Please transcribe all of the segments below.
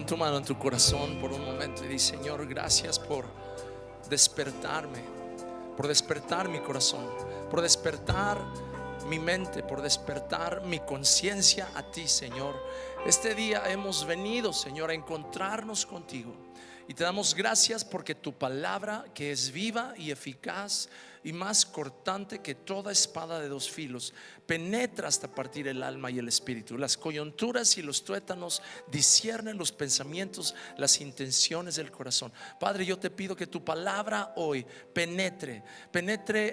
pon tu mano en tu corazón por un momento y di: Señor, gracias por despertarme, por despertar mi corazón, por despertar mi mente, por despertar mi conciencia a ti, Señor. Este día hemos venido, Señor, a encontrarnos contigo y te damos gracias porque tu palabra, que es viva y eficaz y más cortante que toda espada de dos filos, penetra hasta partir el alma y el espíritu, las coyunturas y los tuétanos, disciernen los pensamientos, las intenciones del corazón. Padre, yo te pido que tu palabra hoy penetre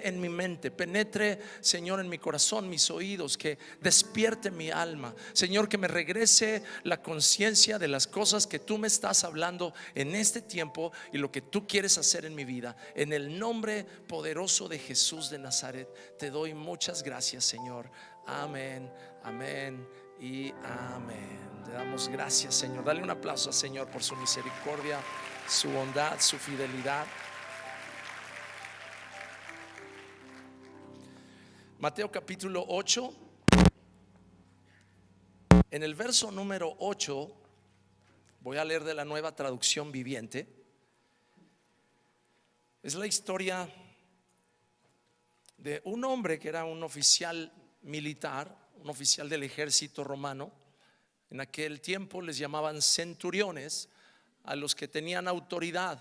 en mi mente, penetre, Señor, en mi corazón, mis oídos, que despierte mi alma, Señor, que me regrese la conciencia de las cosas que tú me estás hablando en este tiempo y lo que tú quieres hacer en mi vida. En el nombre poderoso de Jesús de Nazaret te doy muchas gracias, Señor. Amén, amén y amén. Te damos gracias, Señor. Dale un aplauso al Señor por su misericordia, su bondad, su fidelidad. Mateo capítulo 8, en el verso número 8, voy a leer de la Nueva Traducción Viviente. Es la historia de un hombre que era un oficial militar, un oficial del ejército romano. En aquel tiempo les llamaban centuriones a los que tenían autoridad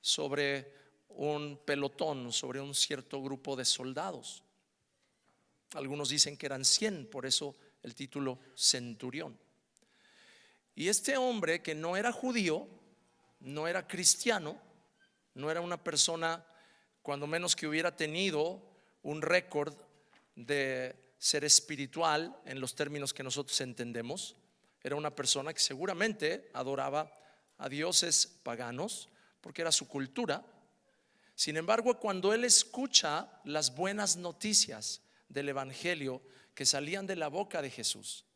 sobre un pelotón, sobre un cierto grupo de soldados. Algunos dicen que eran 100, por eso el título centurión. Y este hombre, que no era judío, no era cristiano, no era una persona, cuando menos, que hubiera tenido un récord de ser espiritual en los términos que nosotros entendemos. Era una persona que seguramente adoraba a dioses paganos porque era su cultura. Sin embargo, cuando él escucha las buenas noticias del evangelio que salían de la boca de Jesús,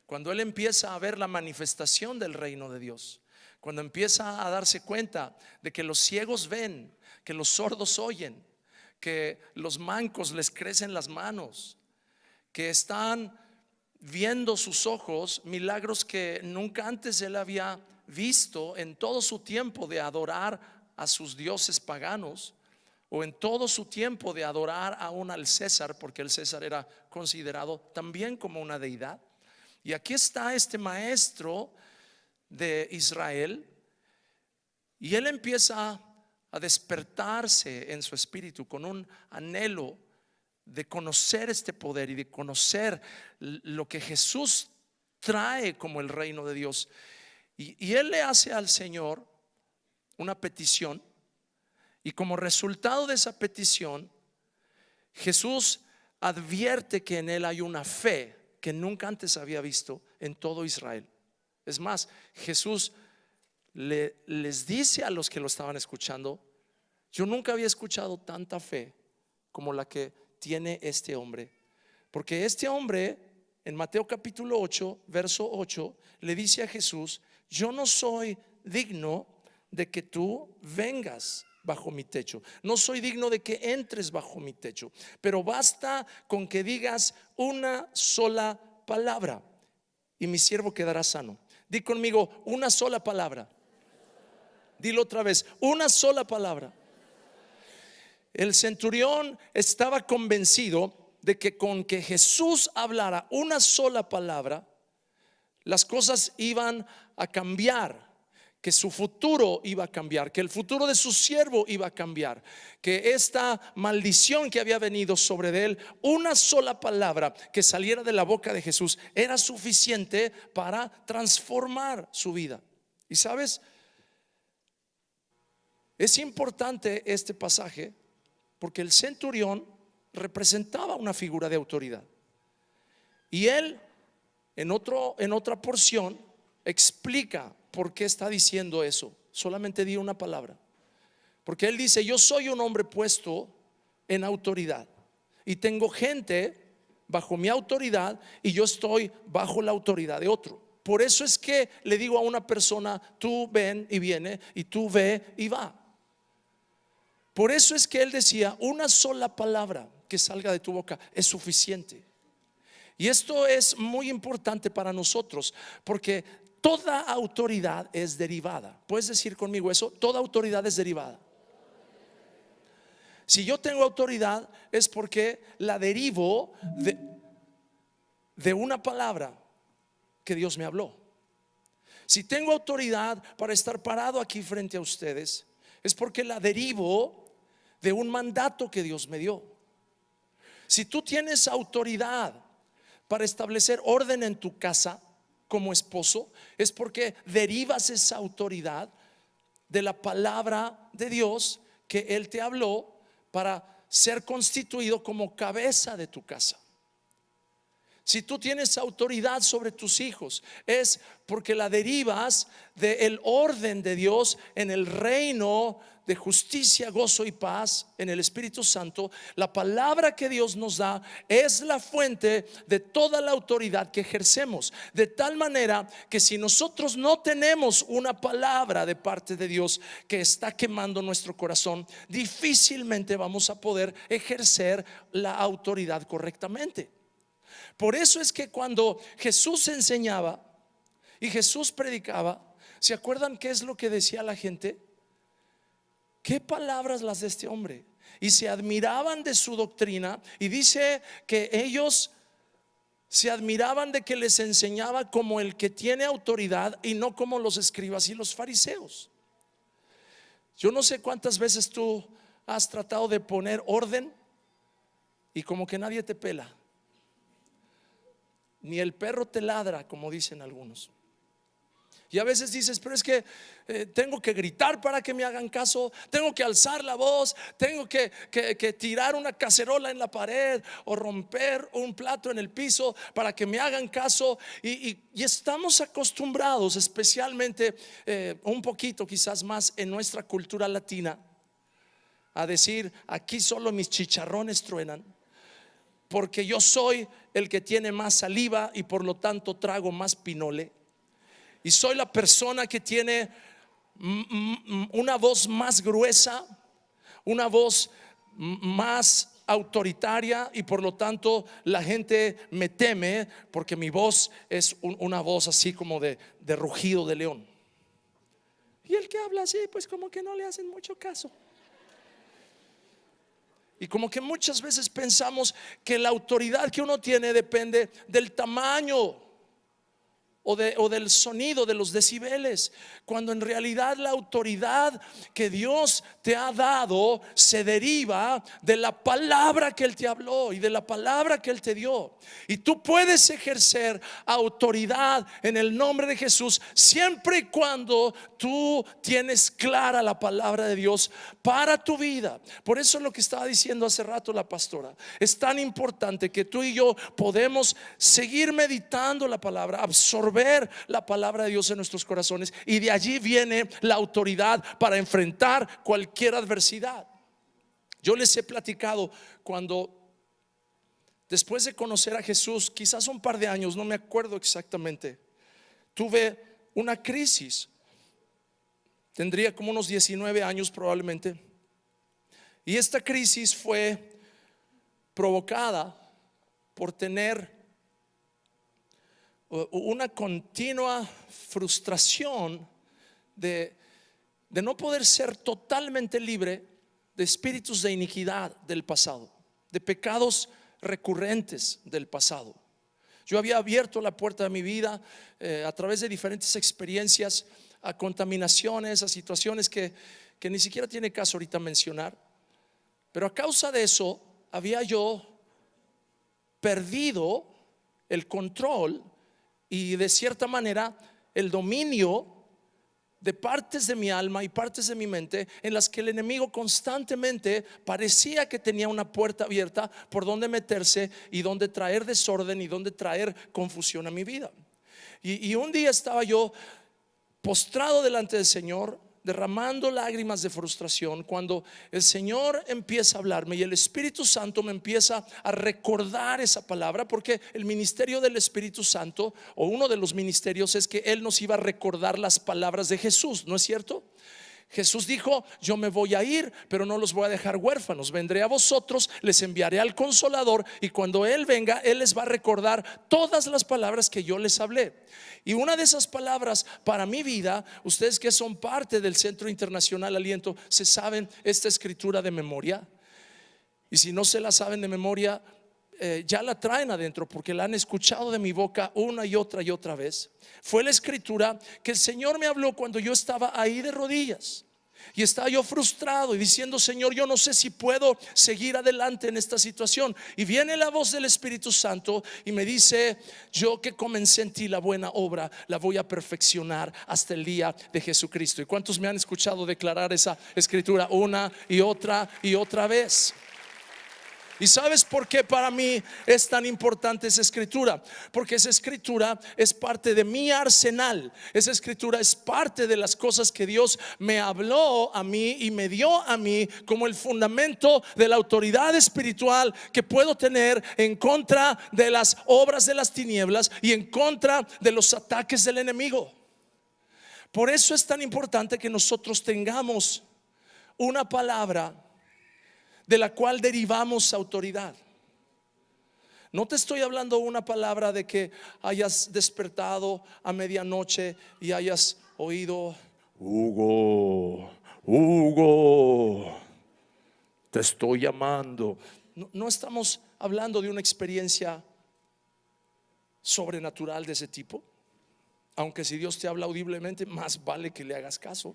cuando él empieza a ver la manifestación del reino de Dios, cuando empieza a darse cuenta de que los ciegos ven, que los sordos oyen, que los mancos les crecen las manos, que están viendo sus ojos milagros que nunca antes él había visto en todo su tiempo de adorar a sus dioses paganos, o en todo su tiempo de adorar aún al César, porque el César era considerado también como una deidad. Y aquí está este maestro de Israel, y él empieza a despertarse en su espíritu con un anhelo de conocer este poder y de conocer lo que Jesús trae como el reino de Dios. Y él le hace al Señor una petición, y como resultado de esa petición, Jesús advierte que en él hay una fe que nunca antes había visto en todo Israel. Es más, Jesús les dice a los que lo estaban escuchando: yo nunca había escuchado tanta fe como la que tiene este hombre. Porque este hombre, en Mateo capítulo 8, verso 8, le dice a Jesús: yo no soy digno de que tú vengas bajo mi techo, no soy digno de que entres bajo mi techo, pero basta con que digas una sola palabra y mi siervo quedará sano. Di conmigo: una sola palabra. Dilo otra vez: una sola palabra. El centurión estaba convencido de que con que Jesús hablara una sola palabra, las cosas iban a cambiar, que su futuro iba a cambiar, que el futuro de su siervo iba a cambiar, que esta maldición que había venido sobre él, una sola palabra que saliera de la boca de Jesús era suficiente para transformar su vida. Y sabes, es importante este pasaje porque el centurión representaba una figura de autoridad, y él en otra porción explica por qué está diciendo eso. Solamente di una palabra, porque él dice: yo soy un hombre puesto en autoridad y tengo gente bajo mi autoridad, y yo estoy bajo la autoridad de otro. Por eso es que le digo a una persona: tú ven y viene, y tú ve y va. Por eso es que él decía: una sola palabra que salga de tu boca es suficiente. Y esto es muy importante para nosotros, porque toda autoridad es derivada. ¿Puedes decir conmigo eso? Toda autoridad es derivada. Si yo tengo autoridad es porque la derivo de una palabra que Dios me habló. Si tengo autoridad para estar parado aquí frente a ustedes, es porque la derivo de un mandato que Dios me dio. Si tú tienes autoridad para establecer orden en tu casa como esposo, es porque derivas esa autoridad de la palabra de Dios que Él te habló para ser constituido como cabeza de tu casa. Si tú tienes autoridad sobre tus hijos, es porque la derivas del orden de Dios en el reino de justicia, gozo y paz en el Espíritu Santo. La palabra que Dios nos da es la fuente de toda la autoridad que ejercemos, de tal manera que si nosotros no tenemos una palabra de parte de Dios que está quemando nuestro corazón, difícilmente vamos a poder ejercer la autoridad correctamente. Por eso es que cuando Jesús enseñaba y Jesús predicaba, ¿se acuerdan qué es lo que decía la gente? ¿Qué palabras las de este hombre? Y se admiraban de su doctrina, y dice que ellos se admiraban de que les enseñaba como el que tiene autoridad y no como los escribas y los fariseos. Yo no sé cuántas veces tú has tratado de poner orden y como que nadie te pela, ni el perro te ladra, como dicen algunos. Y a veces dices, pero es que tengo que gritar para que me hagan caso, tengo que alzar la voz, tengo que tirar una cacerola en la pared o romper un plato en el piso para que me hagan caso. Y estamos acostumbrados, especialmente un poquito quizás más en nuestra cultura latina, a decir, aquí solo mis chicharrones truenan, porque yo soy el que tiene más saliva y por lo tanto trago más pinole. Y soy la persona que tiene una voz más gruesa, una voz más autoritaria, y por lo tanto la gente me teme porque mi voz es una voz así como de rugido de león. Y el que habla así, pues como que no le hacen mucho caso. Y como que muchas veces pensamos que la autoridad que uno tiene depende del tamaño o del sonido, de los decibeles, cuando en realidad la autoridad que Dios te ha dado se deriva de la palabra que Él te habló y de la palabra que Él te dio. Y tú puedes ejercer autoridad en el nombre de Jesús siempre y cuando tú tienes clara la palabra de Dios para tu vida. Por eso es lo que estaba diciendo hace rato la pastora. Es tan importante que tú y yo podemos seguir meditando la palabra, absorber la palabra de Dios en nuestros corazones, y de allí viene la autoridad para enfrentar cualquier adversidad. Yo les he platicado cuando, después de conocer a Jesús, quizás un par de años, no me acuerdo exactamente, tuve una crisis. Tendría como unos 19 años probablemente. Y esta crisis fue provocada por tener una continua frustración de no poder ser totalmente libre de espíritus de iniquidad del pasado, de pecados recurrentes del pasado. Yo había abierto la puerta de mi vida a través de diferentes experiencias a contaminaciones, a situaciones que ni siquiera tiene caso ahorita mencionar. Pero a causa de eso había yo perdido el control y de cierta manera el dominio de partes de mi alma y partes de mi mente en las que el enemigo constantemente parecía que tenía una puerta abierta por donde meterse y donde traer desorden y donde traer confusión a mi vida. Y un día estaba yo postrado delante del Señor, derramando lágrimas de frustración, cuando el Señor empieza a hablarme y el Espíritu Santo me empieza a recordar esa palabra, porque el ministerio del Espíritu Santo, o uno de los ministerios, es que Él nos iba a recordar las palabras de Jesús, ¿no es cierto? Jesús dijo: yo me voy a ir, pero no los voy a dejar huérfanos. Vendré a vosotros, les enviaré al Consolador, y cuando Él venga, Él les va a recordar todas las palabras que yo les hablé. Y una de esas palabras para mi vida, ustedes que son parte del Centro Internacional Aliento, se saben esta escritura de memoria. Y si no se la saben de memoria, ya la traen adentro, porque la han escuchado de mi boca una y otra vez. Fue la escritura que el Señor me habló cuando yo estaba ahí de rodillas y estaba yo frustrado y diciendo: Señor, yo no sé si puedo seguir adelante en esta situación. Y viene la voz del Espíritu Santo y me dice: yo que comencé en ti la buena obra, la voy a perfeccionar hasta el día de Jesucristo. ¿Y cuántos me han escuchado declarar esa escritura una y otra vez? ¿Y sabes por qué para mí es tan importante esa escritura? Porque esa escritura es parte de mi arsenal. Esa escritura es parte de las cosas que Dios me habló a mí y me dio a mí como el fundamento de la autoridad espiritual que puedo tener en contra de las obras de las tinieblas y en contra de los ataques del enemigo. Por eso es tan importante que nosotros tengamos una palabra de la cual derivamos autoridad. No te estoy hablando una palabra de que hayas despertado a medianoche y hayas oído: Hugo, te estoy llamando. No estamos hablando de una experiencia sobrenatural de ese tipo. Aunque si Dios te habla audiblemente, más vale que le hagas caso.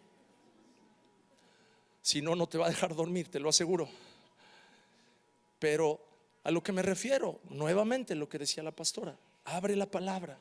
Si no, no te va a dejar dormir, te lo aseguro. Pero a lo que me refiero, nuevamente lo que decía la pastora: abre la palabra,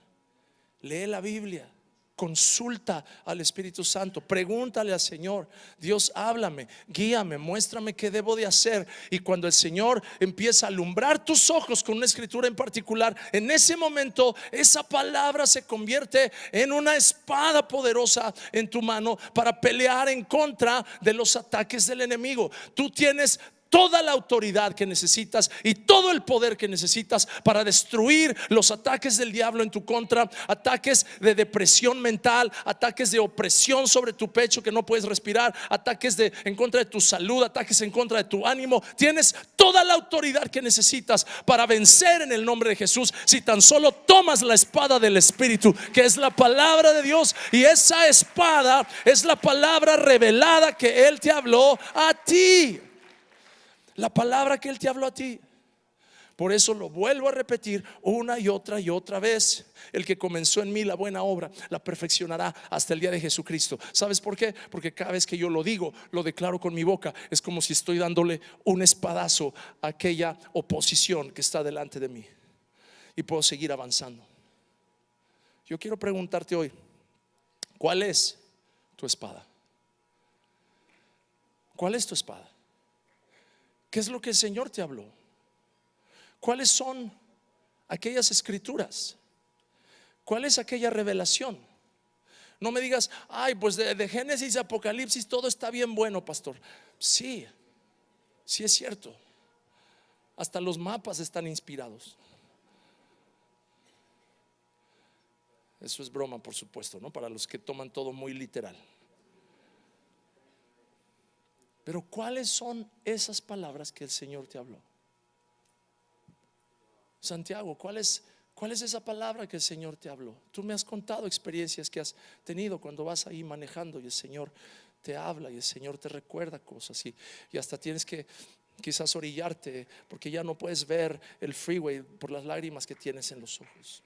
lee la Biblia, consulta al Espíritu Santo, pregúntale al Señor: Dios, háblame, guíame, muéstrame qué debo de hacer. Y cuando el Señor empieza a alumbrar tus ojos con una escritura en particular, en ese momento esa palabra se convierte en una espada poderosa en tu mano para pelear en contra de los ataques del enemigo. Tú tienes toda la autoridad que necesitas y todo el poder que necesitas para destruir los ataques del diablo en tu contra. Ataques de depresión mental, ataques de opresión sobre tu pecho que no puedes respirar, ataques en contra de tu salud, ataques en contra de tu ánimo. Tienes toda la autoridad que necesitas para vencer en el nombre de Jesús, si tan solo tomas la espada del Espíritu, que es la palabra de Dios. Y esa espada es la palabra revelada que Él te habló a ti. La palabra que Él te habló a ti. Por eso lo vuelvo a repetir una y otra vez: el que comenzó en mí la buena obra, la perfeccionará hasta el día de Jesucristo. ¿Sabes por qué? Porque cada vez que yo lo digo, lo declaro con mi boca. Es como si estoy dándole un espadazo a aquella oposición que está delante de mí, y puedo seguir avanzando. Yo quiero preguntarte hoy: ¿cuál es tu espada? ¿Cuál es tu espada? ¿Qué es lo que el Señor te habló? ¿Cuáles son aquellas escrituras? ¿Cuál es aquella revelación? No me digas: ay, pues de Génesis a Apocalipsis todo está bien bueno, pastor. Sí, sí es cierto. Hasta los mapas están inspirados. Eso es broma, por supuesto, ¿no? Para los que toman todo muy literal. Pero ¿cuáles son esas palabras que el Señor te habló? Santiago, ¿cuál es esa palabra que el Señor te habló? Tú me has contado experiencias que has tenido cuando vas ahí manejando y el Señor te habla y el Señor te recuerda cosas, y hasta tienes que quizás orillarte porque ya no puedes ver el freeway por las lágrimas que tienes en los ojos.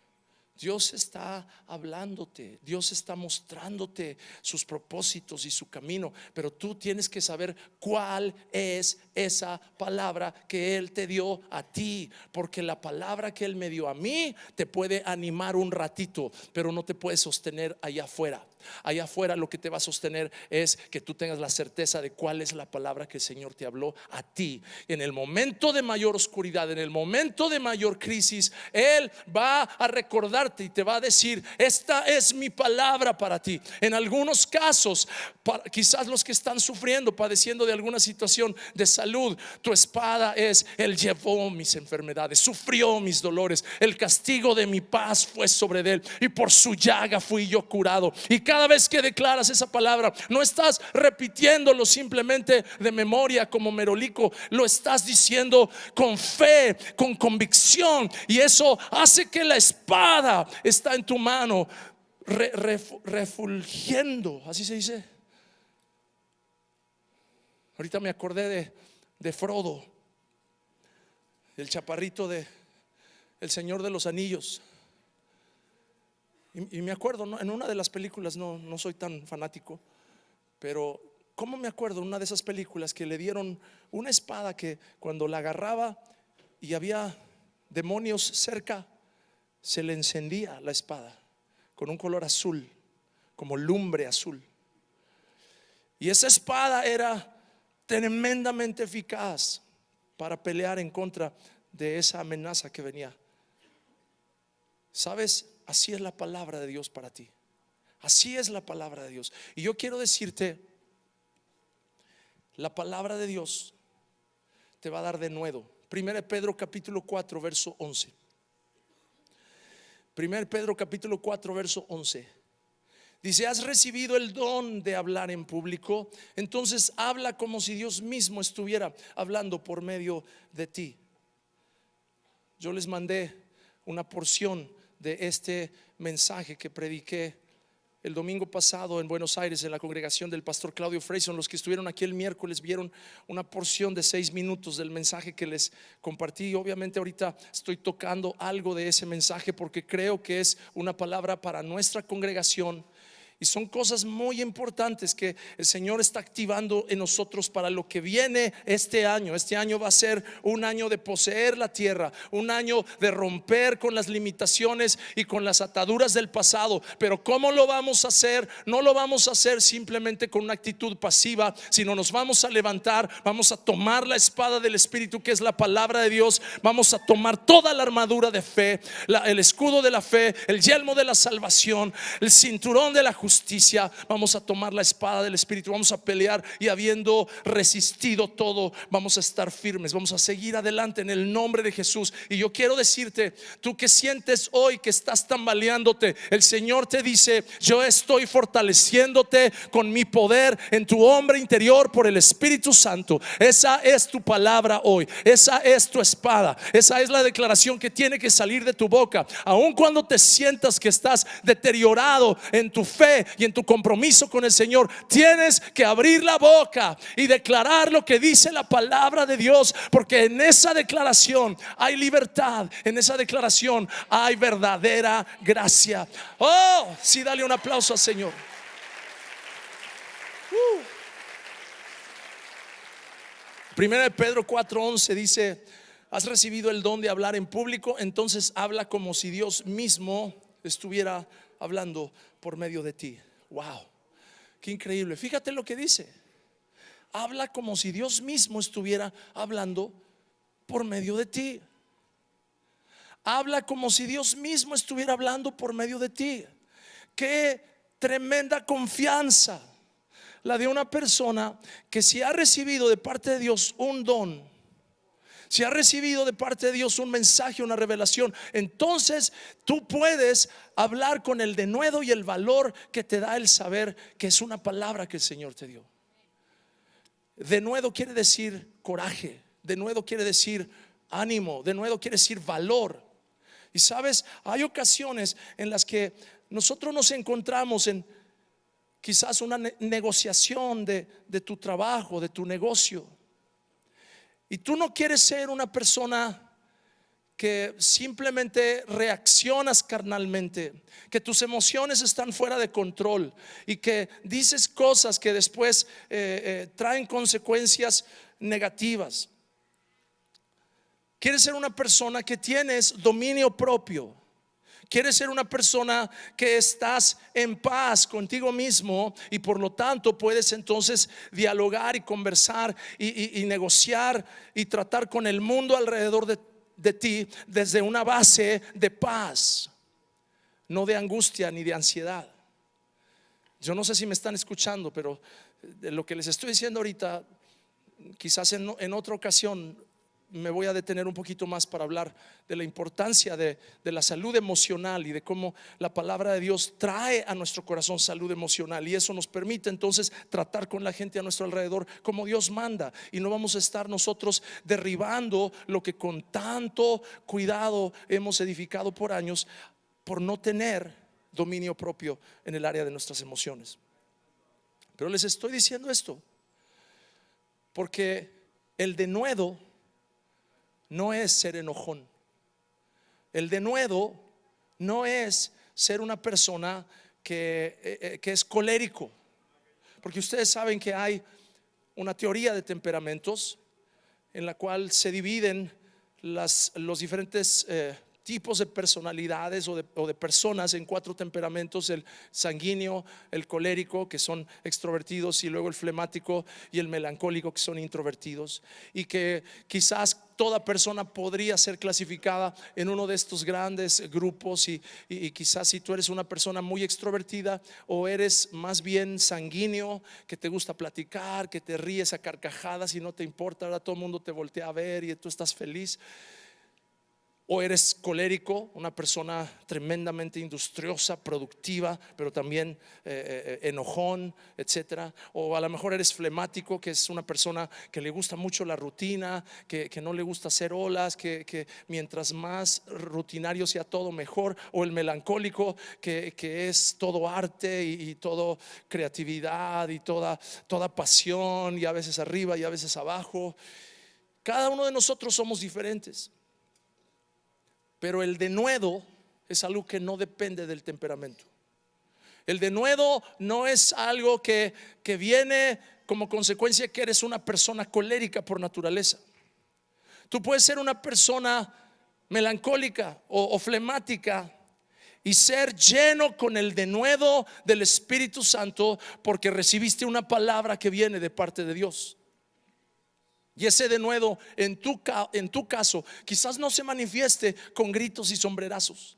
Dios está hablándote, Dios está mostrándote sus propósitos y su camino, pero tú tienes que saber cuál es esa palabra que Él te dio a ti, porque la palabra que Él me dio a mí te puede animar un ratito, pero no te puede sostener allá afuera. Allá afuera lo que te va a sostener es que tú tengas la certeza de cuál es la palabra que el Señor te habló a ti. En el momento de mayor oscuridad, en el momento de mayor crisis, Él va a recordarte y te va a decir: esta es mi palabra para ti. En algunos casos, quizás los que están sufriendo, padeciendo de alguna situación de salud, tu espada es: Él llevó mis enfermedades, sufrió mis dolores, el castigo de mi paz fue sobre Él, y por su llaga fui yo curado. Y cada vez que declaras esa palabra, no estás repitiéndolo simplemente de memoria como merolico, lo estás diciendo con fe, con convicción, y eso hace que la espada está en tu mano refulgiendo, así se dice. Ahorita me acordé de Frodo, el chaparrito de El Señor de los Anillos. Y me acuerdo, ¿no? En una de las películas, no soy tan fanático, pero ¿cómo me acuerdo? En una de esas películas que le dieron una espada que cuando la agarraba y había demonios cerca, se le encendía la espada con un color azul, como lumbre azul. Y esa espada era tremendamente eficaz para pelear en contra de esa amenaza que venía. ¿Sabes? Así es la palabra de Dios para ti. Así es la palabra de Dios. Y yo quiero decirte, la palabra de Dios te va a dar denuedo. 1 Pedro capítulo 4 verso 11. 1 Pedro capítulo 4 verso 11. Dice: has recibido el don de hablar en público, entonces habla como si Dios mismo estuviera hablando por medio de ti. Yo les mandé una porción de este mensaje que prediqué el domingo pasado en Buenos Aires, en la congregación del pastor Claudio Freyson. Los que estuvieron aquí el miércoles vieron una porción de 6 minutos del mensaje que les compartí. Obviamente ahorita estoy tocando algo de ese mensaje porque creo que es una palabra para nuestra congregación. Y son cosas muy importantes que el Señor está activando en nosotros para lo que viene este año. Este año va a ser un año de poseer la tierra, un año de romper con las limitaciones y con las ataduras del pasado. Pero ¿cómo lo vamos a hacer? No lo vamos a hacer simplemente con una actitud pasiva, sino nos vamos a levantar, vamos a tomar la espada del Espíritu, que es la palabra de Dios. Vamos a tomar toda la armadura de fe, el escudo de la fe, el yelmo de la salvación, el cinturón de la justicia. Vamos a tomar la espada del Espíritu, vamos a pelear, y habiendo resistido todo, vamos a estar firmes, vamos a seguir adelante en el nombre de Jesús. Y yo quiero decirte, tú que sientes hoy que estás tambaleándote, el Señor te dice: yo estoy fortaleciéndote con mi poder en tu hombre interior por el Espíritu Santo. Esa es tu palabra hoy, esa es tu espada, esa es la declaración que tiene que salir de tu boca. Aun cuando te sientas que estás deteriorado en tu fe y en tu compromiso con el Señor, tienes que abrir la boca y declarar lo que dice la palabra de Dios, porque en esa declaración hay libertad, en esa declaración hay verdadera gracia. Oh, sí, dale un aplauso al Señor. Primera de Pedro 4:11 dice: has recibido el don de hablar en público, entonces habla como si Dios mismo estuviera hablando por medio de ti. Wow, qué increíble. Fíjate lo que dice: habla como si Dios mismo estuviera hablando por medio de ti. Habla como si Dios mismo estuviera hablando por medio de ti. Qué tremenda confianza la de una persona que, si ha recibido de parte de Dios un don, si ha recibido de parte de Dios un mensaje, una revelación, entonces tú puedes hablar con el denuedo y el valor que te da el saber que es una palabra que el Señor te dio. Denuedo quiere decir coraje, denuedo quiere decir ánimo, denuedo quiere decir valor. Y sabes, hay ocasiones en las que nosotros nos encontramos en quizás una negociación de tu trabajo, de tu negocio, y tú no quieres ser una persona que simplemente reaccionas carnalmente, que tus emociones están fuera de control y que dices cosas que después traen consecuencias negativas. Quieres ser una persona que tienes dominio propio. Quieres ser una persona que estás en paz contigo mismo, y por lo tanto puedes entonces dialogar y conversar y negociar y tratar con el mundo alrededor de ti desde una base de paz, no de angustia ni de ansiedad. Yo no sé si me están escuchando, pero de lo que les estoy diciendo ahorita, quizás en otra ocasión me voy a detener un poquito más para hablar de la importancia de la salud emocional y de cómo la palabra de Dios trae a nuestro corazón salud emocional, y eso nos permite entonces tratar con la gente a nuestro alrededor como Dios manda, y no vamos a estar nosotros derribando lo que con tanto cuidado hemos edificado por años por no tener dominio propio en el área de nuestras emociones. Pero les estoy diciendo esto porque el denuedo no es ser enojón. El denuedo no es ser una persona que es colérico. Porque ustedes saben que hay una teoría de temperamentos en la cual se dividen los diferentes tipos de personalidades o de personas en 4 temperamentos: el sanguíneo, el colérico, que son extrovertidos, y luego el flemático y el melancólico, que son introvertidos, y que quizás toda persona podría ser clasificada en uno de estos grandes grupos, y quizás si tú eres una persona muy extrovertida o eres más bien sanguíneo, que te gusta platicar, que te ríes a carcajadas y no te importa, ahora todo el mundo te voltea a ver y tú estás feliz. O eres colérico, una persona tremendamente industriosa, productiva, pero también enojón, etcétera. O a lo mejor eres flemático, que es una persona que le gusta mucho la rutina, que no le gusta hacer olas, que mientras más rutinario sea todo, mejor. O el melancólico, que es todo arte y todo creatividad y toda pasión, y a veces arriba y a veces abajo. Cada uno de nosotros somos diferentes. Pero el denuedo es algo que no depende del temperamento. El denuedo no es algo que viene como consecuencia que eres una persona colérica por naturaleza. Tú puedes ser una persona melancólica o flemática y ser lleno con el denuedo del Espíritu Santo, porque recibiste una palabra que viene de parte de Dios. Y ese denuedo en tu caso quizás no se manifieste con gritos y sombrerazos,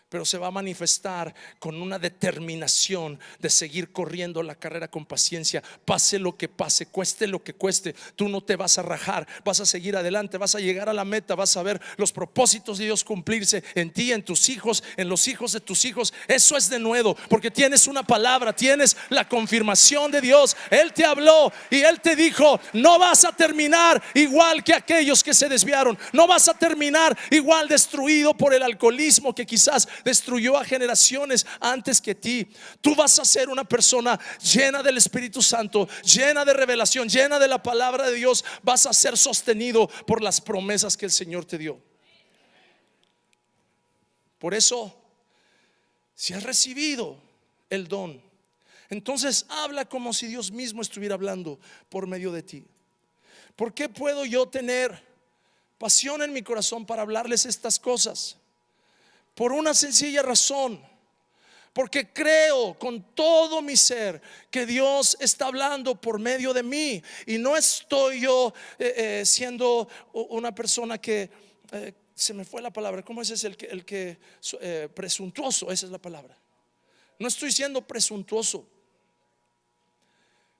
pero se va a manifestar con una determinación de seguir corriendo la carrera con paciencia, pase lo que pase, cueste lo que cueste. Tú no te vas a rajar, vas a seguir adelante, vas a llegar a la meta, vas a ver los propósitos de Dios cumplirse en ti, en tus hijos, en los hijos de tus hijos. Eso es denuedo, porque tienes una palabra, tienes la confirmación de Dios. Él te habló y Él te dijo: no vas a terminar igual que aquellos que se desviaron, no vas a terminar igual destruido por el alcoholismo que quizás destruyó a generaciones antes que ti. Tú vas a ser una persona llena del Espíritu Santo, llena de revelación, llena de la palabra de Dios. Vas a ser sostenido por las promesas que el Señor te dio. Por eso, si has recibido el don, entonces habla como si Dios mismo estuviera hablando por medio de ti. ¿Por qué puedo yo tener pasión en mi corazón para hablarles estas cosas? Por una sencilla razón: porque creo con todo mi ser que Dios está hablando por medio de mí. Y no estoy yo siendo una persona que se me fue la palabra. ¿Cómo es el que presuntuoso? Esa es la palabra. No estoy siendo presuntuoso.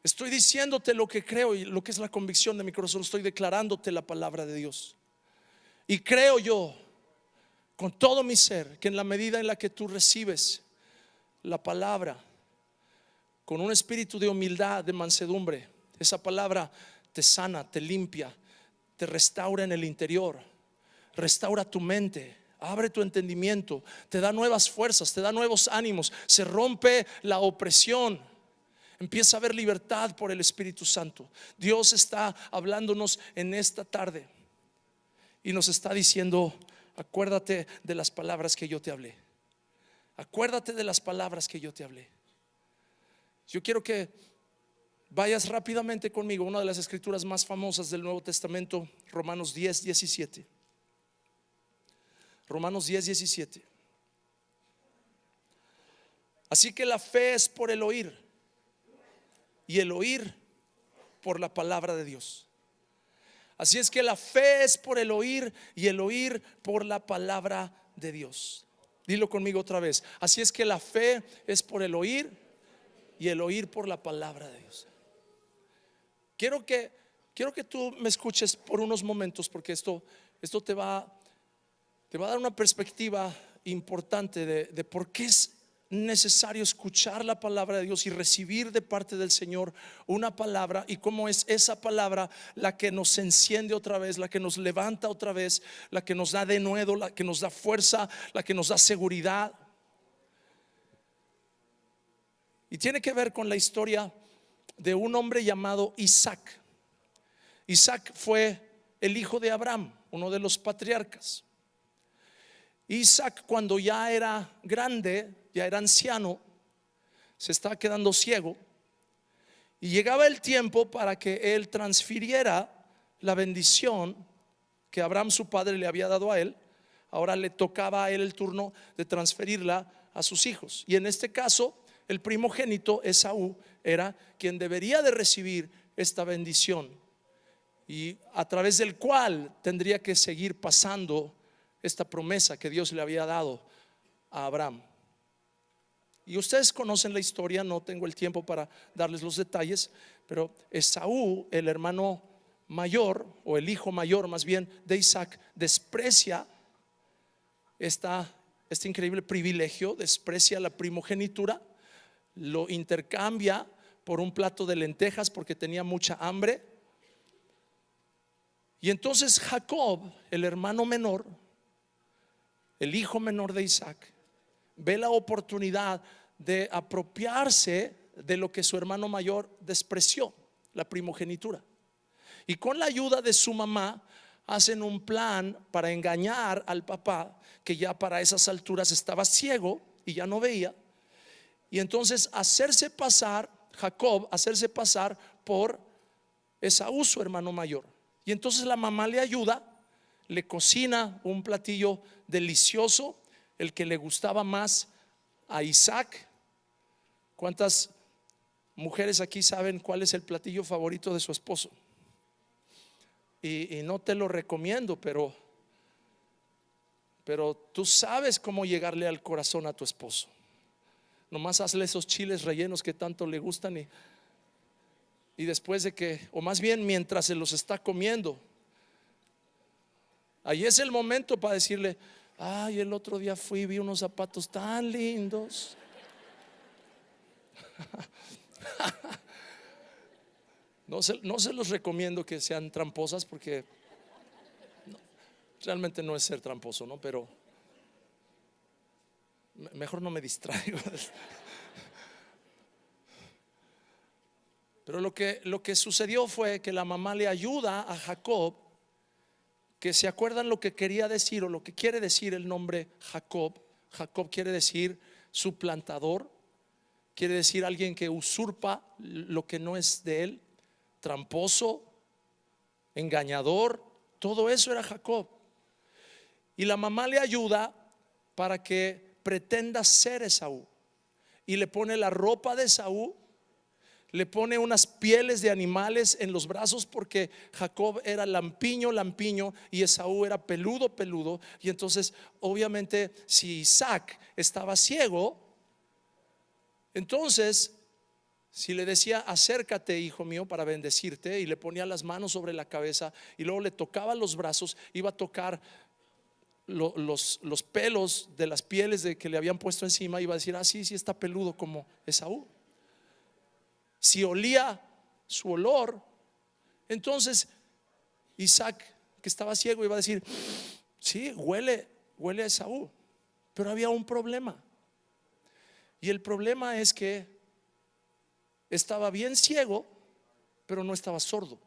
Estoy diciéndote lo que creo y lo que es la convicción de mi corazón. Estoy declarándote la palabra de Dios. Y creo yo con todo mi ser que en la medida en la que tú recibes la palabra con un espíritu de humildad, de mansedumbre, esa palabra te sana, te limpia, te restaura en el interior, restaura tu mente, abre tu entendimiento, te da nuevas fuerzas, te da nuevos ánimos, se rompe la opresión, empieza a haber libertad por el Espíritu Santo. Dios está hablándonos en esta tarde y nos está diciendo: acuérdate de las palabras que yo te hablé. Acuérdate de las palabras que yo te hablé. Yo quiero que vayas rápidamente conmigo a una de las escrituras más famosas del Nuevo Testamento, Romanos 10:17. Romanos 10:17. Así que la fe es por el oír, y el oír por la palabra de Dios. Así es que la fe es por el oír, y el oír por la palabra de Dios. Dilo conmigo otra vez. Así es que la fe es por el oír, y el oír por la palabra de Dios. Quiero quiero que tú me escuches por unos momentos, porque esto te va a dar una perspectiva importante de por qué es necesario escuchar la palabra de Dios y recibir de parte del Señor una palabra, y cómo es esa palabra la que nos enciende otra vez, la que nos levanta otra vez, la que nos da denuedo, la que nos da fuerza, la que nos da seguridad. Y tiene que ver con la historia de un hombre llamado Isaac. Isaac fue el hijo de Abraham, uno de los patriarcas. Isaac, cuando ya era grande, ya era anciano, se estaba quedando ciego, y llegaba el tiempo para que él transfiriera la bendición que Abraham su padre le había dado a él. Ahora le tocaba a él el turno de transferirla a sus hijos, y en este caso el primogénito Esaú era quien debería de recibir esta bendición, y a través del cual tendría que seguir pasando esta promesa que Dios le había dado a Abraham. Y ustedes conocen la historia, no tengo el tiempo para darles los detalles, pero Esaú, el hermano mayor, o el hijo mayor más bien de Isaac, desprecia este increíble privilegio, desprecia la primogenitura, lo intercambia por un plato de lentejas porque tenía mucha hambre. Y entonces Jacob, el hermano menor, el hijo menor de Isaac, ve la oportunidad de apropiarse de lo que su hermano mayor despreció, la primogenitura. Y con la ayuda de su mamá hacen un plan para engañar al papá, que ya para esas alturas estaba ciego y ya no veía. Y entonces Jacob hacerse pasar por Esaú, su hermano mayor. Y entonces la mamá le ayuda, le cocina un platillo delicioso, el que le gustaba más a Isaac. ¿Cuántas mujeres aquí saben cuál es el platillo favorito de su esposo? Y no te lo recomiendo, pero tú sabes cómo llegarle al corazón a tu esposo. Nomás hazle esos chiles rellenos que tanto le gustan, y después de que, o más bien mientras se los está comiendo, ahí es el momento para decirle: ay, el otro día fui y vi unos zapatos tan lindos. No se los recomiendo que sean tramposas, porque realmente no es ser tramposo, ¿no? Pero mejor no me distraigo. Pero lo que sucedió fue que la mamá le ayuda a Jacob, que se acuerdan lo que quería decir, o lo que quiere decir el nombre Jacob. Jacob quiere decir suplantador, quiere decir alguien que usurpa lo que no es de él, tramposo, engañador. Todo eso era Jacob. Y la mamá le ayuda para que pretenda ser Esaú, y le pone la ropa de Esaú, le pone unas pieles de animales en los brazos, porque Jacob era lampiño y Esaú era peludo. Y entonces obviamente si Isaac estaba ciego, entonces si le decía: acércate, hijo mío, para bendecirte, y le ponía las manos sobre la cabeza y luego le tocaba los brazos, iba a tocar los pelos de las pieles que le habían puesto encima, iba a decir: ah, sí está peludo como Esaú. Si olía su olor, entonces Isaac, que estaba ciego, iba a decir: sí, huele a Esaú. Pero había un problema, y el problema es que estaba bien ciego, pero no estaba sordo.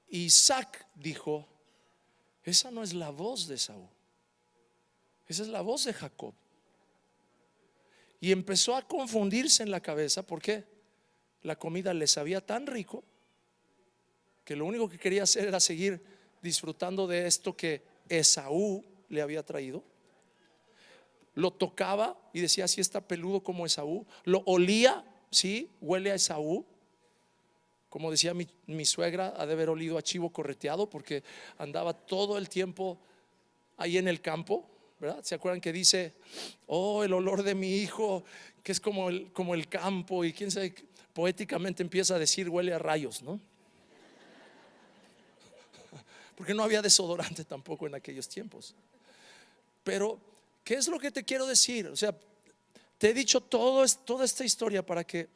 Isaac dijo: esa no es la voz de Esaú, esa es la voz de Jacob. Y empezó a confundirse en la cabeza, porque la comida le sabía tan rico que lo único que quería hacer era seguir disfrutando de esto que Esaú le había traído. Lo tocaba y decía: sí está peludo como Esaú. Lo olía: sí, huele a Esaú. Como decía mi suegra, ha de haber olido a chivo correteado, porque andaba todo el tiempo ahí en el campo, ¿verdad? ¿Se acuerdan que dice: oh, el olor de mi hijo, que es como el campo? Y quién sabe, poéticamente empieza a decir: huele a rayos, ¿no? porque no había desodorante tampoco en aquellos tiempos. Pero ¿qué es lo que te quiero decir? O sea, te he dicho toda esta historia para que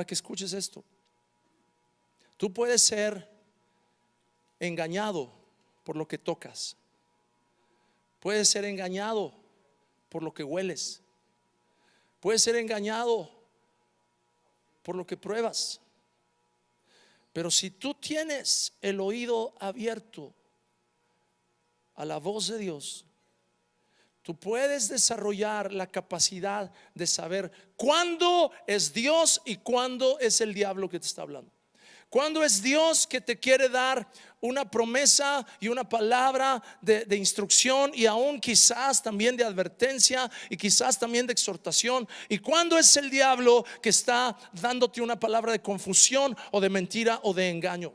escuches esto. Tú puedes ser engañado por lo que tocas. Puedes ser engañado por lo que hueles. Puedes ser engañado por lo que pruebas. Pero si tú tienes el oído abierto a la voz de Dios, tú puedes desarrollar la capacidad de saber cuándo es Dios y cuándo es el diablo que te está hablando. Cuándo es Dios que te quiere dar una promesa y una palabra de instrucción, y aún quizás también de advertencia, y quizás también de exhortación. Y cuándo es el diablo que está dándote una palabra de confusión o de mentira o de engaño.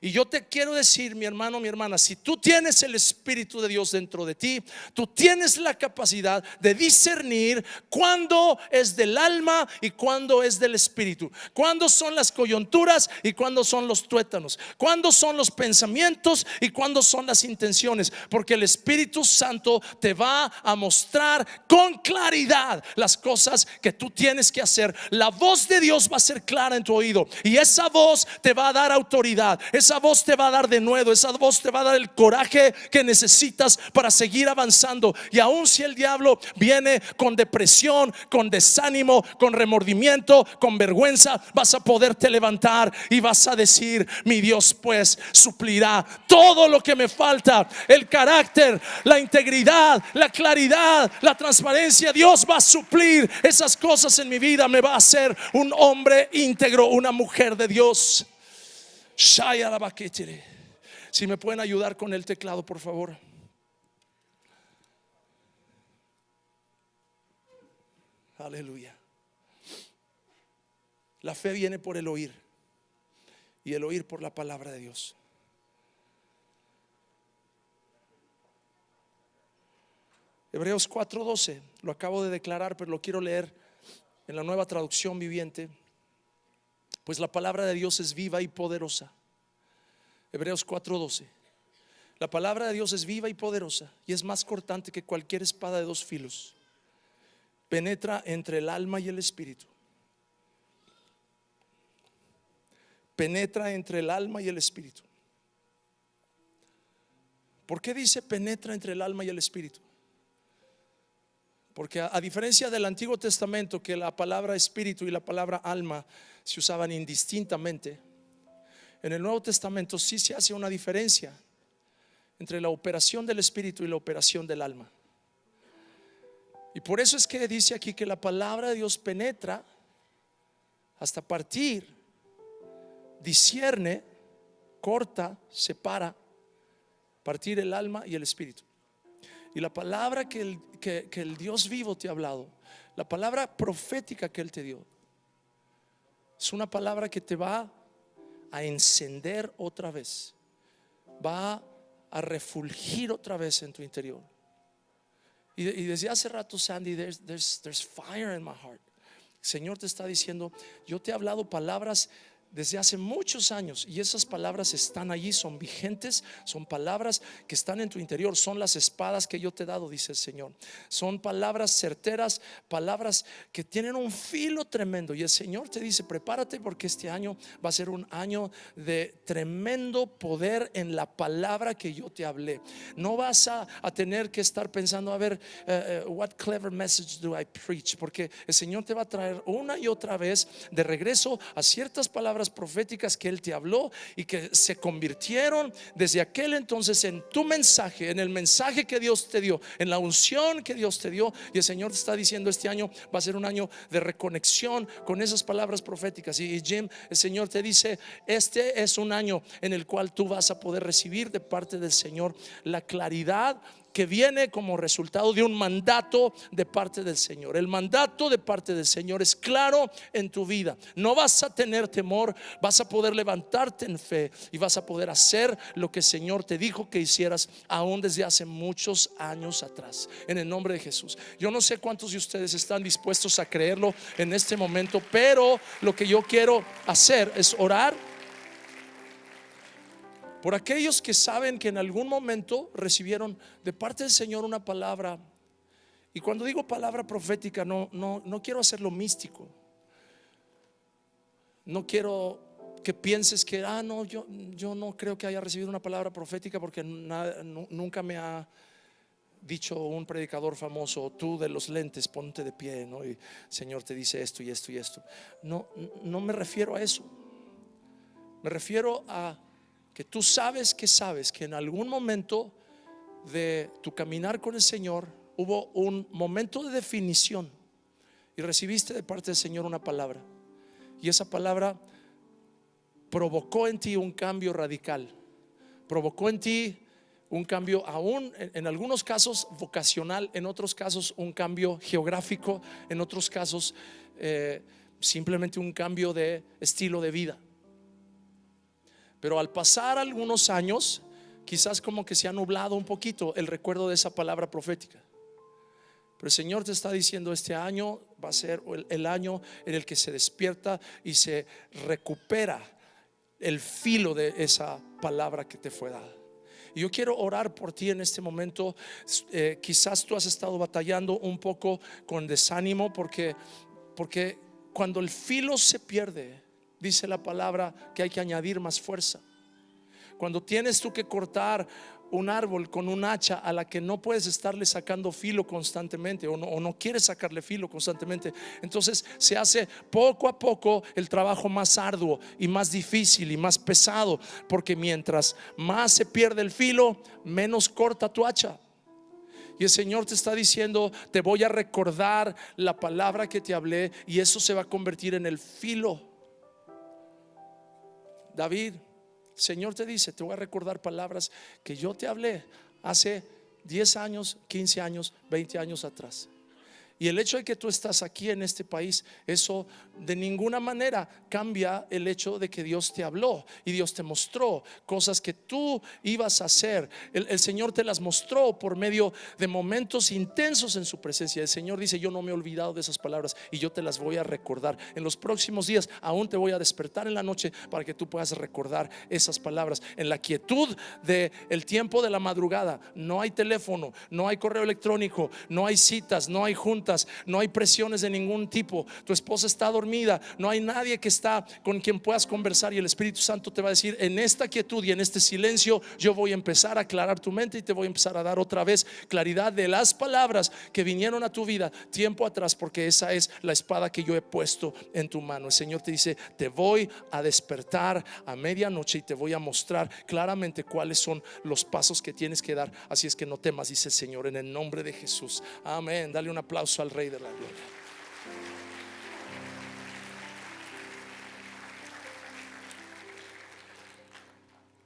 Y yo te quiero decir, mi hermano, mi hermana, si tú tienes el Espíritu de Dios dentro de ti, tú tienes la capacidad de discernir cuándo es del alma y cuándo es del Espíritu, cuándo son las coyunturas y cuándo son los tuétanos, cuándo son los pensamientos y cuándo son las intenciones, porque el Espíritu Santo te va a mostrar con claridad las cosas que tú tienes que hacer. La voz de Dios va a ser clara en tu oído, y esa voz te va a dar autoridad. Esa voz te va a dar de nuevo, esa voz te va a dar el coraje que necesitas para seguir avanzando. Y aun si el diablo viene con depresión, con desánimo, con remordimiento, con vergüenza, vas a poderte levantar y vas a decir: mi Dios pues suplirá todo lo que me falta. El carácter, la integridad, la claridad, la transparencia, Dios va a suplir esas cosas en mi vida. Me va a hacer un hombre íntegro, una mujer de Dios. Si me pueden ayudar con el teclado, por favor. Aleluya. La fe viene por el oír, y el oír por la palabra de Dios. Hebreos 4:12, lo acabo de declarar, pero lo quiero leer en la Nueva Traducción Viviente. Pues la palabra de Dios es viva y poderosa. Hebreos 4:12. La palabra de Dios es viva y poderosa, y es más cortante que cualquier espada de dos filos. Penetra entre el alma y el espíritu. Penetra entre el alma y el espíritu. ¿Por qué dice penetra entre el alma y el espíritu? Porque a diferencia del Antiguo Testamento, que la palabra espíritu y la palabra alma se usaban indistintamente, en el Nuevo Testamento sí se hace una diferencia entre la operación del espíritu y la operación del alma. Y por eso es que dice aquí que la palabra de Dios penetra hasta partir, discierne, corta, separa, partir el alma y el espíritu. Y la palabra que el Dios vivo te ha hablado, la palabra profética que Él te dio, es una palabra que te va a encender otra vez, va a refulgir otra vez en tu interior. Y desde hace rato, Sandy, there's fire in my heart. El Señor te está diciendo: yo te he hablado palabras desde hace muchos años, y esas palabras están allí, son vigentes, son palabras que están en tu interior, son las espadas que yo te he dado, dice el Señor. Son palabras certeras, palabras que tienen un filo tremendo, y el Señor te dice: prepárate, porque este año va a ser un año de tremendo poder en la palabra que yo te hablé. No vas a tener que estar pensando: a ver, what clever message do I preach? Porque el Señor te va a traer una y otra vez de regreso a ciertas palabras proféticas que Él te habló y que se convirtieron desde aquel entonces en tu mensaje, en el mensaje que Dios te dio, en la unción que Dios te dio. Y el Señor te está diciendo: este año va a ser un año de reconexión con esas palabras proféticas. Y Jim, el Señor te dice: este es un año en el cual tú vas a poder recibir de parte del Señor la claridad que viene como resultado de un mandato de parte del Señor. El mandato de parte del Señor es claro en tu vida. No vas a tener temor, vas a poder levantarte en fe y vas a poder hacer lo que el Señor te dijo que hicieras aún desde hace muchos años atrás, en el nombre de Jesús. Yo no sé cuántos de ustedes están dispuestos a creerlo en este momento, pero lo que yo quiero hacer es orar Por aquellos que saben que en algún momento recibieron de parte del Señor una palabra. Y cuando digo palabra profética, no quiero hacerlo místico. No quiero que pienses que no, yo no creo que haya recibido una palabra profética porque nunca me ha dicho un predicador famoso: tú de los lentes, ponte de pie, ¿no? Y el Señor te dice esto y esto y esto. No me refiero a eso. Me refiero a que tú sabes que en algún momento de tu caminar con el Señor hubo un momento de definición y recibiste de parte del Señor una palabra, y esa palabra provocó en ti un cambio radical, provocó en ti un cambio, aún en algunos casos vocacional, en otros casos un cambio geográfico, en otros casos simplemente un cambio de estilo de vida. Pero al pasar algunos años, quizás como que se ha nublado un poquito el recuerdo de esa palabra profética. Pero el Señor te está diciendo: este año va a ser el año en el que se despierta y se recupera el filo de esa palabra que te fue dada. Y yo quiero orar por ti en este momento. Quizás tú has estado batallando un poco con desánimo porque cuando el filo se pierde, dice la palabra que hay que añadir más fuerza. Cuando tienes tú que cortar un árbol con un hacha a la que no puedes estarle sacando filo constantemente, o no quieres sacarle filo constantemente, entonces se hace poco a poco el trabajo más arduo y más difícil y más pesado, porque mientras más se pierde el filo, menos corta tu hacha. Y el Señor te está diciendo: te voy a recordar la palabra que te hablé, y eso se va a convertir en el filo. David, el Señor te dice: te voy a recordar palabras que yo te hablé hace 10 años, 15 años, 20 años atrás. Y el hecho de que tú estás aquí en este país, eso de ninguna manera cambia el hecho de que Dios te habló y Dios te mostró cosas que tú ibas a hacer. El Señor te las mostró por medio de momentos intensos en su presencia. El Señor dice: yo no me he olvidado de esas palabras y yo te las voy a recordar. En los próximos días aún te voy a despertar en la noche para que tú puedas recordar esas palabras. En la quietud del tiempo de la madrugada, no hay teléfono, no hay correo electrónico, no hay citas, no hay juntas, no hay presiones de ningún tipo. Tu esposa está dormida, no hay nadie que está con quien puedas conversar, y el Espíritu Santo te va a decir: en esta quietud y en este silencio yo voy a empezar a aclarar tu mente y te voy a empezar a dar otra vez claridad de las palabras que vinieron a tu vida tiempo atrás, porque esa es la espada que yo he puesto en tu mano. El Señor te dice: te voy a despertar a medianoche y te voy a mostrar claramente cuáles son los pasos que tienes que dar. Así es que no temas, dice el Señor, en el nombre de Jesús. Amén. Dale un aplauso al Rey de la Gloria.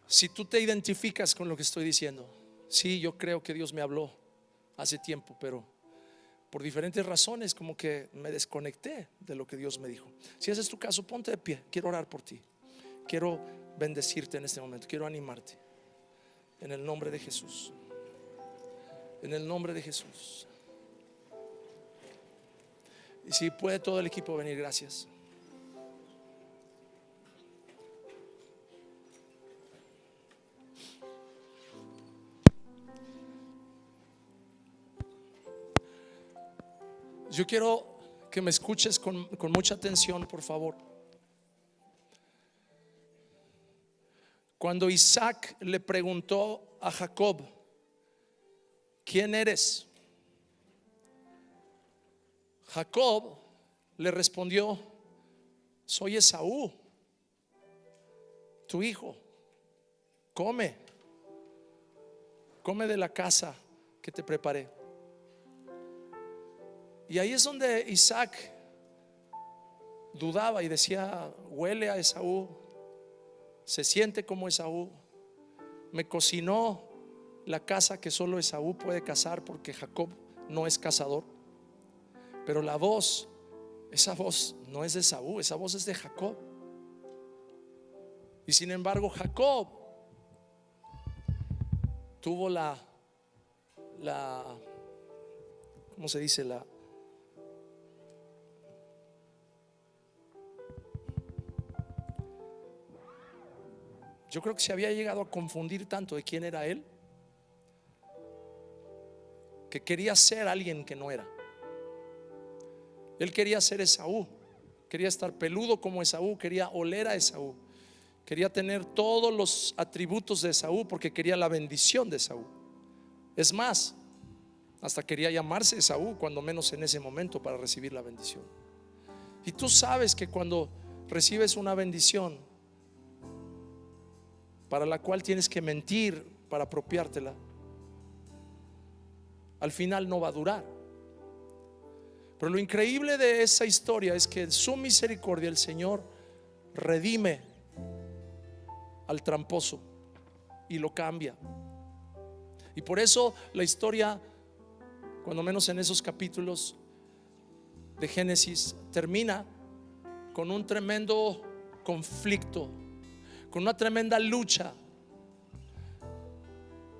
Si tú te identificas con lo que estoy diciendo: sí, yo creo que Dios me habló hace tiempo, pero por diferentes razones como que me desconecté de lo que Dios me dijo. Si ese es tu caso, ponte de pie. Quiero orar por ti. Quiero bendecirte en este momento. Quiero animarte en el nombre de Jesús. En el nombre de Jesús. Y si puede todo el equipo venir, gracias. Yo quiero que me escuches con mucha atención, por favor. Cuando Isaac le preguntó a Jacob: ¿quién eres?, Jacob le respondió: soy Esaú, tu hijo. Come de la casa que te preparé. Y ahí es donde Isaac dudaba y decía: huele a Esaú, se siente como Esaú, me cocinó la casa que solo Esaú puede cazar, porque Jacob no es cazador. Pero la voz, esa voz no es de Esaú, esa voz es de Jacob. Y sin embargo Jacob tuvo ¿cómo se dice? Yo creo que se había llegado a confundir tanto de quién era él, que quería ser alguien que no era. Él quería ser Esaú, quería estar peludo como Esaú, quería oler a Esaú, quería tener todos los atributos de Esaú, porque quería la bendición de Esaú. Es más, hasta quería llamarse Esaú, cuando menos en ese momento, para recibir la bendición. Y tú sabes que cuando recibes una bendición para la cual tienes que mentir para apropiártela, al final no va a durar. Pero lo increíble de esa historia es que en su misericordia el Señor redime al tramposo y lo cambia. Y por eso la historia, cuando menos en esos capítulos de Génesis, termina con un tremendo conflicto, con una tremenda lucha.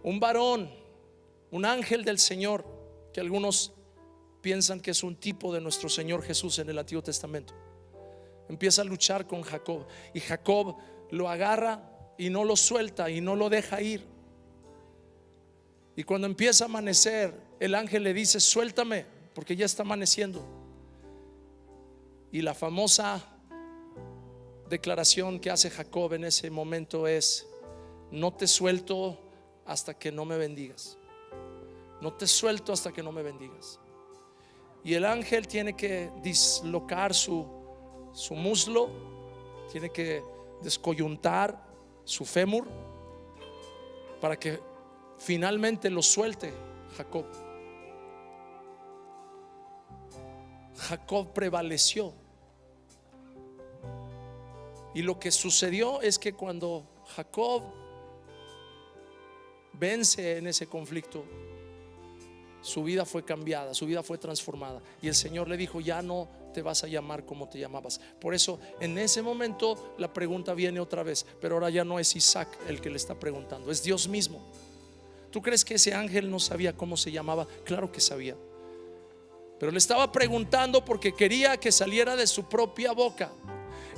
Un varón, un ángel del Señor, que algunos piensan que es un tipo de nuestro Señor Jesús en el Antiguo Testamento, empieza a luchar con Jacob, y Jacob lo agarra y no lo suelta y no lo deja ir. Y cuando empieza a amanecer, el ángel le dice: suéltame, porque ya está amaneciendo. Y la famosa declaración que hace Jacob en ese momento es: no te suelto hasta que no me bendigas. No te suelto hasta que no me bendigas. Y el ángel tiene que dislocar su muslo, tiene que descoyuntar su fémur para que finalmente lo suelte Jacob. Jacob prevaleció. Y lo que sucedió es que cuando Jacob vence en ese conflicto, su vida fue cambiada, su vida fue transformada. Y el Señor le dijo: ya no te vas a llamar como te llamabas. Por eso en ese momento la pregunta viene otra vez, pero ahora ya no es Isaac el que le está preguntando, es Dios mismo. ¿Tú crees que ese ángel no sabía cómo se llamaba? Claro que sabía, pero le estaba preguntando porque quería que saliera de su propia boca.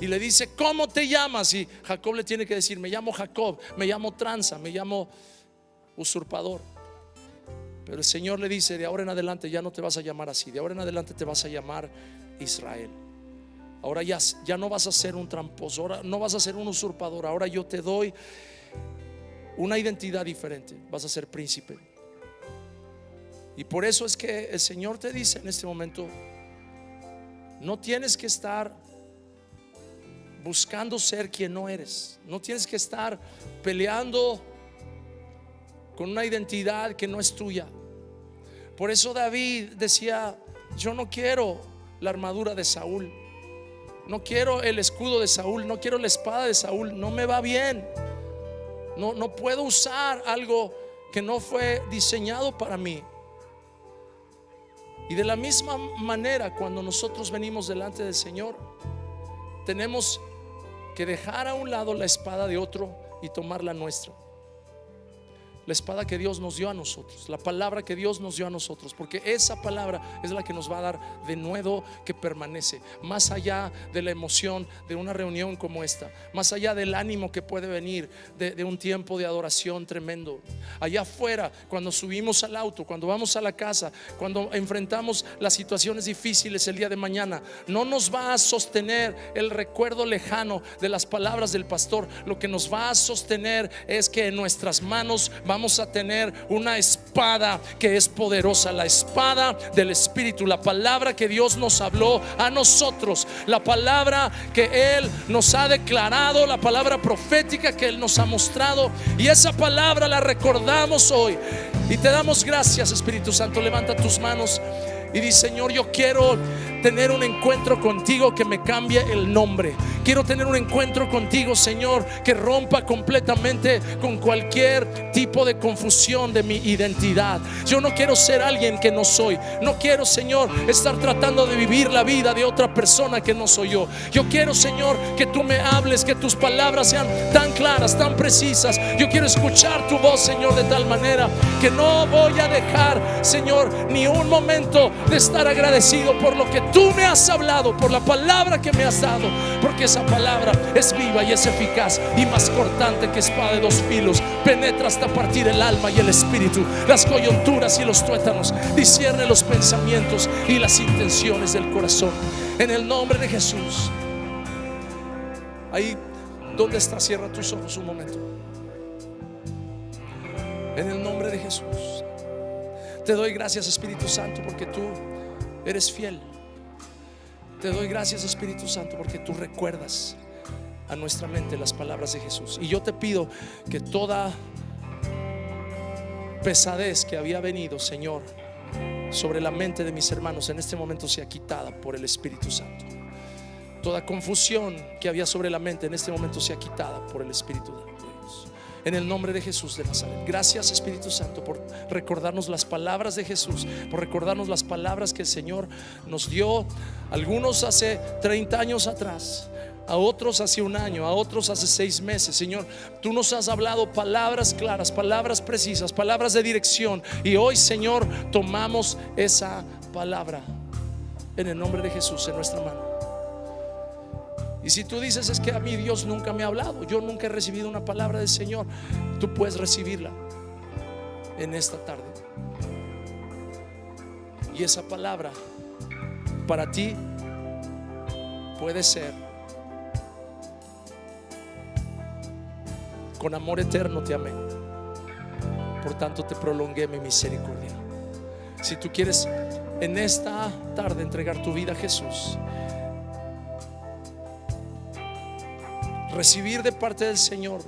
Y le dice: ¿cómo te llamas? Y Jacob le tiene que decir: me llamo Jacob, me llamo tranza, me llamo usurpador. Pero el Señor le dice: de ahora en adelante ya no te vas a llamar así, de ahora en adelante te vas a llamar Israel. Ahora ya no vas a ser un tramposo, ahora no vas a ser un usurpador, ahora yo te doy una identidad diferente, vas a ser príncipe. Y por eso es que el Señor te dice en este momento: no tienes que estar buscando ser quien no eres, no tienes que estar peleando con una identidad que no es tuya. Por eso David decía: yo no quiero la armadura de Saúl, no quiero el escudo de Saúl, no quiero la espada de Saúl, no me va bien. No puedo usar algo que no fue diseñado para mí. Y de la misma manera, cuando nosotros venimos delante del Señor, tenemos que dejar a un lado la espada de otro y tomar la nuestra. La espada que Dios nos dio a nosotros, la palabra que Dios nos dio a nosotros, porque esa palabra es la que nos va a dar de nuevo, que permanece más allá de la emoción de una reunión como esta, más allá del ánimo que puede venir de un tiempo de adoración tremendo. Allá afuera, cuando subimos al auto, cuando vamos a la casa, cuando enfrentamos las situaciones difíciles el día de mañana, no nos va a sostener el recuerdo lejano de las palabras del pastor. Lo que nos va a sostener es que en nuestras manos vamos a tener una espada que es poderosa, la espada del Espíritu, la palabra que Dios nos habló a nosotros, la palabra que Él nos ha declarado, la palabra profética que Él nos ha mostrado, y esa palabra la recordamos hoy y te damos gracias. Espíritu Santo, levanta tus manos y di: Señor, yo quiero tener un encuentro contigo que me cambie el nombre. Quiero tener un encuentro contigo, Señor, que rompa completamente con cualquier tipo de confusión de mi identidad. Yo no quiero ser alguien que no soy. No quiero, Señor, estar tratando de vivir la vida de otra persona que no soy yo. Yo quiero, Señor, que tú me hables, que tus palabras sean tan claras, tan precisas. Yo quiero escuchar tu voz, Señor, de tal manera que no voy a dejar, Señor, ni un momento de estar agradecido por lo que tú me has hablado, por la palabra que me has dado, porque esa esa palabra es viva y es eficaz y más cortante que espada de dos filos, penetra hasta partir el alma y el espíritu, las coyunturas y los tuétanos, discierne los pensamientos y las intenciones del corazón. En el nombre de Jesús. Ahí donde está, cierra tus ojos un momento. En el nombre de Jesús. Te doy gracias, Espíritu Santo, porque tú eres fiel. Te doy gracias, Espíritu Santo, porque tú recuerdas a nuestra mente las palabras de Jesús. Y yo te pido que toda pesadez que había venido, Señor, sobre la mente de mis hermanos, en este momento sea quitada por el Espíritu Santo. Toda confusión que había sobre la mente, en este momento sea quitada por el Espíritu de Dios. En el nombre de Jesús de Nazaret. Gracias, Espíritu Santo, por recordarnos las palabras de Jesús, por recordarnos las palabras que el Señor nos dio, algunos hace 30 años atrás, a otros hace un año, a otros hace 6 meses. Señor, tú nos has hablado palabras claras, palabras precisas, palabras de dirección, y hoy, Señor, tomamos esa palabra en el nombre de Jesús en nuestra mano. Y si tú dices, es que a mí Dios nunca me ha hablado, yo nunca he recibido una palabra del Señor, tú puedes recibirla en esta tarde. Y esa palabra para ti puede ser: con amor eterno te amé, por tanto te prolongué mi misericordia. Si tú quieres en esta tarde entregar tu vida a Jesús, recibir de parte del Señor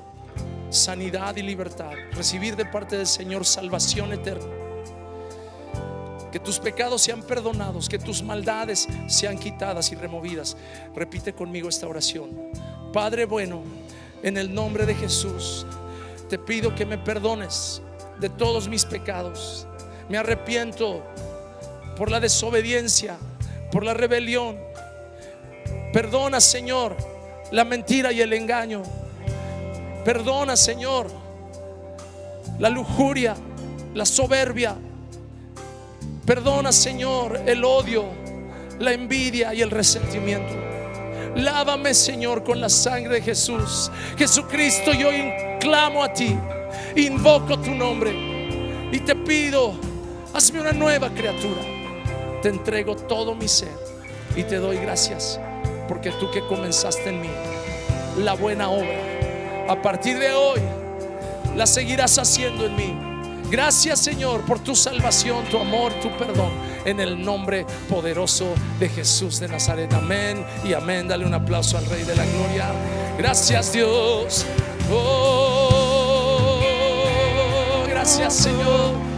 sanidad y libertad, recibir de parte del Señor salvación eterna, que tus pecados sean perdonados, que tus maldades sean quitadas y removidas, repite conmigo esta oración. Padre bueno, en el nombre de Jesús, te pido que me perdones de todos mis pecados. Me arrepiento por la desobediencia, por la rebelión. Perdona, Señor, la mentira y el engaño. Perdona, Señor, la lujuria, la soberbia. Perdona, Señor, el odio, la envidia y el resentimiento. Lávame, Señor, con la sangre de Jesús. Jesucristo, yo clamo a ti, invoco tu nombre y te pido, hazme una nueva criatura. Te entrego todo mi ser y te doy gracias, porque tú que comenzaste en mí la buena obra, a partir de hoy la seguirás haciendo en mí. Gracias, Señor, por tu salvación, tu amor, tu perdón, en el nombre poderoso de Jesús de Nazaret. Amén y amén. Dale un aplauso al Rey de la Gloria. Gracias, Dios. Oh, gracias, Señor.